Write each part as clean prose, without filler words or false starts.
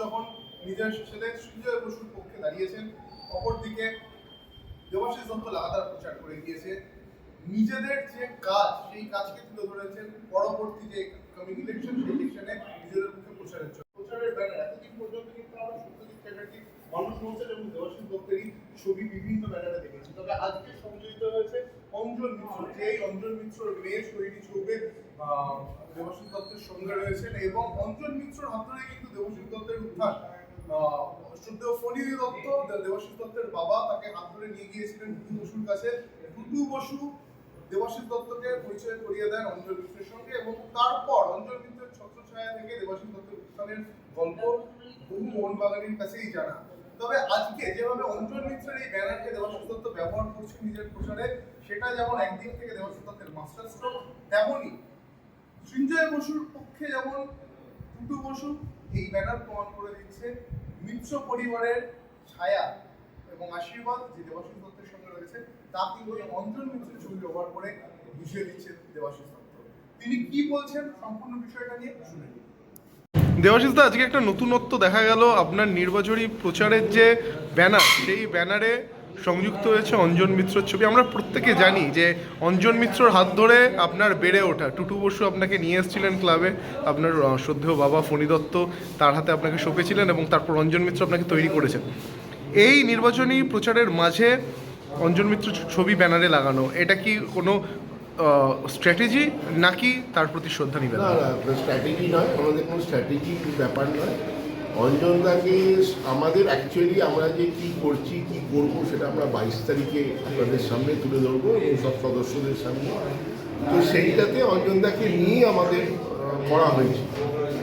যখন নিজের ছেলে সঞ্জয় বসুর পক্ষে দাঁড়িয়েছেন, অপরদিকে দেবাশিস দত্ত লাগাতার প্রচার করে গিয়েছে। নিজেদের যে কাজ সেই কাজকে তুলে ধরেছেন পরবর্তী যে কামিং ইলেকশন, সেই ইলেকশনে নিজেদের পক্ষে প্রচারের ব্যানার এতদিন পর্যন্ত কিন্তু আমরা সত্যজিৎ চ্যাটার্জি, মানুষ মহসেন এবং দেবাশিস দত্তেরই ছবি বিভিন্ন ব্যানারে দেখেছি। তবে আজকে সংযোজিত হয়েছে অঞ্জন মিত্র, যে অঞ্জন মিত্রর মেয়ে শৈলী চৌবে দেবাশিস দত্তের সঙ্গে রয়েছেন এবং অঞ্জন মিত্রর হাত ধরে কিন্তু দেবাশিস দত্তের উত্থান। শ্রদ্ধেয় ফণী দত্ত, দেবাশিস দত্তের বাবা, তাকে হাত ধরে নিয়ে গিয়েছিলেন টুটু বসুর কাছে। টুটু বসু দেবাশিস দত্তকে পরিচয় করিয়ে দেন অঞ্জন মিত্রের সঙ্গে এবং তারপর অঞ্জন মিত্রের ছত্রছায়া থেকে দেবাশিস দত্তের উত্থানের গল্প বহু মোহনবাগানের কাছেই জানা। তবে আজকে যেভাবে অঞ্জন মিত্রের এই ব্যানারকে দেবাশিস দত্ত ব্যবহার করছেন নিজের প্রচারে, সেটা যেমন একদিক থেকে দেবাশিস দত্তের মাস্টার স্ট্রোক, তেমনই সঞ্জয় বসুর পক্ষে যেমন টুটু বসু এই ব্যানার প্রমাণ করে দিচ্ছে মিত্র পরিবারের ছায়া এবং আশীর্বাদ যে দেবাশিস দত্তের সঙ্গে রয়েছে, তা কিন্তু অঞ্জন মিত্রের ছবি ব্যবহার করে বুঝিয়ে দিচ্ছেন দেবাশিস দত্ত। তিনি কি বলছেন সম্পূর্ণ বিষয়টা নিয়ে শুনে নিন। দেবাশিস দা, আজকে একটা নতুনত্ব দেখা গেল আপনার নির্বাচনী প্রচারের যে ব্যানার, সেই ব্যানারে সংযুক্ত হয়েছে অঞ্জন মিত্রর ছবি। আমরা প্রত্যেকে জানি যে অঞ্জন মিত্রর হাত ধরে আপনার বেড়ে ওঠা। টুটু বসু আপনাকে নিয়ে এসেছিলেন ক্লাবে, আপনার শ্রদ্ধেয় বাবা ফণী দত্ত তার হাতে আপনাকে সঁপেছিলেন এবং তারপর অঞ্জন মিত্র আপনাকে তৈরি করেছেন। এই নির্বাচনী প্রচারের মাঝে অঞ্জন মিত্র ছবি ব্যানারে লাগানো, এটা কি কোনো স্ট্র্যাটেজি নাকি তার প্রতি শ্রদ্ধা নিবেদন? না, স্ট্র্যাটেজি নয়, আমাদের কোনো স্ট্র্যাটেজি ব্যাপার নয়। অঞ্জনদাকে আমাদের অ্যাকচুয়ালি আমরা যে কী করছি কী করবো সেটা আমরা 22 তারিখে আপনাদের সামনে তুলে ধরবো এবং সব সদস্যদের সামনে। তো সেইটাতে অঞ্জনদাকে নিয়েই আমাদের করা হয়েছে।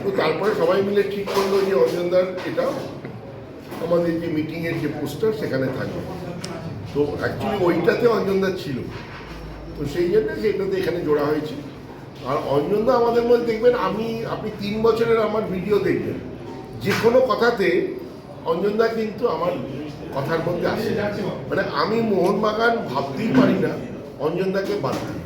তো তারপরে সবাই মিলে ঠিক করলো যে অঞ্জনদার এটা আমাদের যে মিটিংয়ের যে পোস্টার সেখানে থাকবে। তো অ্যাকচুয়ালি ওইটাতে অঞ্জনদা ছিল, তো সেই জন্য সেটাতে এখানে জোড়া হয়েছে। আর অঞ্জনদা আমাদের মধ্যে দেখবেন, আপনি 3 বছরের আমার ভিডিও দেখবেন, যে কোনো কথাতে অঞ্জনদা কিন্তু আমার কথার মধ্যে আসে। মানে আমি মোহনবাগান ভাবতেই পারি না অঞ্জনদাকে বাদ দিই।